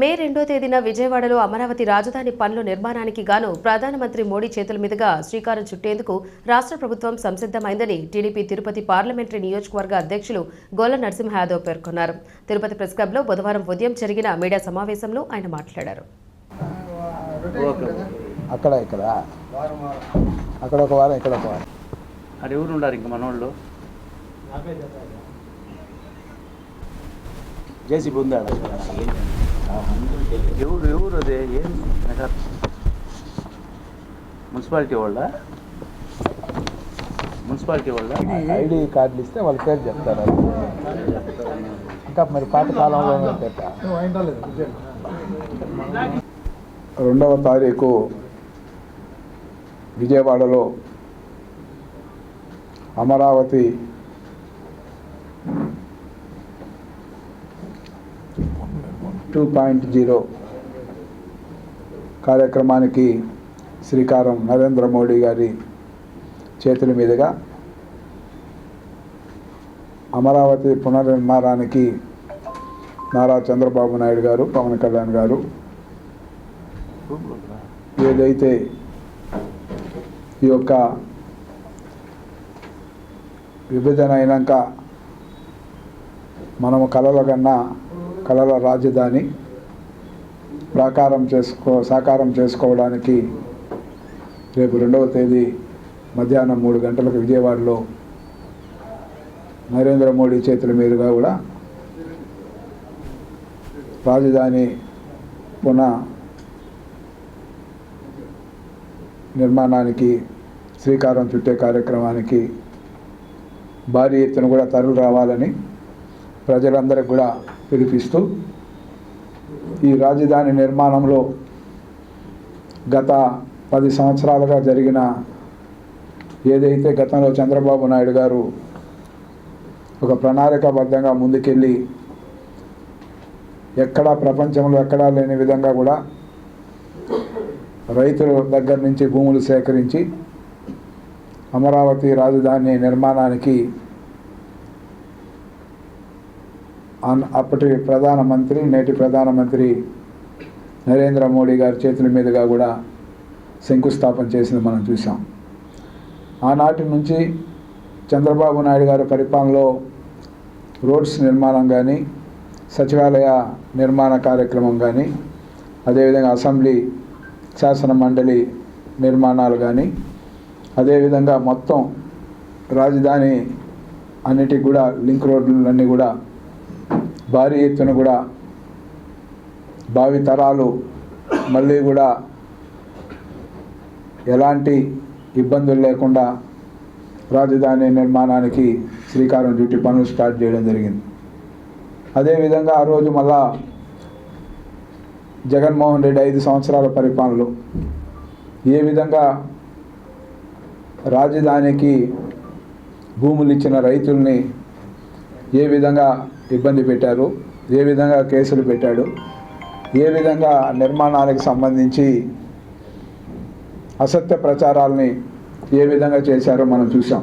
మే 2వ తేదీన విజయవాడలో అమరావతి రాజధాని పనుల నిర్మాణానికి గాను ప్రధానమంత్రి మోడీ చేతుల మీదుగా శ్రీకారం చుట్టేందుకు రాష్ట్ర ప్రభుత్వం సంసిద్ధమైందని టీడీపీ తిరుపతి పార్లమెంటరీ నియోజకవర్గ అధ్యక్షులు గోల నరసింహ యాదవ్ పేర్కొన్నారు. తిరుపతి ప్రెస్ క్లబ్లో బుధవారం ఉదయం జరిగిన మీడియా సమావేశంలో ఆయన మాట్లాడారు. ఎవరు అదే ఏం మున్సిపాలిటీ వాళ్ళ ఐడి కార్డులు ఇస్తే వాళ్ళ పేరు చెప్తారు. ఇంకా మరి పాత కాలంలో 2వ తారీఖు విజయవాడలో అమరావతి కార్యక్రమానికి శ్రీకారం నరేంద్ర మోడీ గారి చేతుల మీదుగా అమరావతి పునర్నిర్మాణానికి నారా చంద్రబాబు నాయుడు గారు, పవన్ కళ్యాణ్ గారు ఏదైతే ఈ యొక్క విభజన అయినాక మనము కలల రాజధాని సాకారం చేసుకోవడానికి రేపు 2వ తేదీ మధ్యాహ్నం 3 గంటలకు విజయవాడలో నరేంద్ర మోడీ చేతుల మీదుగా కూడా రాజధాని నిర్మాణానికి శ్రీకారం చుట్టే కార్యక్రమానికి భారీ ఎత్తున కూడా తరలి రావాలని ప్రజలందరికీ కూడా పిలుపిస్తూ ఈ రాజధాని నిర్మాణంలో గత 10 సంవత్సరాలుగా జరిగిన ఏదైతే గతంలో చంద్రబాబు నాయుడు గారు ఒక ప్రణాళికాబద్ధంగా ముందుకెళ్ళి ప్రపంచంలో ఎక్కడా లేని విధంగా కూడా రైతుల దగ్గర నుంచి భూములు సేకరించి అమరావతి రాజధాని నిర్మాణానికి అప్పటి ప్రధానమంత్రి నేటి ప్రధానమంత్రి నరేంద్ర మోడీ గారి చేతుల మీదుగా కూడా శంకుస్థాపన చేసింది మనం చూసాం. ఆనాటి నుంచి చంద్రబాబు నాయుడు గారి పరిపాలనలో రోడ్స్ నిర్మాణం కానీ, సచివాలయ నిర్మాణ కార్యక్రమం కానీ, అదేవిధంగా అసెంబ్లీ శాసన మండలి నిర్మాణాలు కానీ, అదేవిధంగా మొత్తం రాజధాని అన్నిటికి కూడా లింక్ రోడ్లన్నీ కూడా భారీ ఎత్తున కూడా భావి తరాలు మళ్ళీ కూడా ఎలాంటి ఇబ్బందులు లేకుండా రాజధాని నిర్మాణానికి శ్రీకారం చుట్టి పనులు స్టార్ట్ చేయడం జరిగింది. అదేవిధంగా ఆ రోజు మళ్ళా జగన్మోహన్ రెడ్డి 5 సంవత్సరాల పరిపాలనలో ఏ విధంగా రాజధానికి భూములు ఇచ్చిన రైతుల్ని ఏ విధంగా ఇబ్బంది పెట్టారు, ఏ విధంగా కేసులు పెట్టాడు, ఏ విధంగా నిర్మాణానికి సంబంధించి అసత్య ప్రచారాలని ఏ విధంగా చేశారో మనం చూసాం.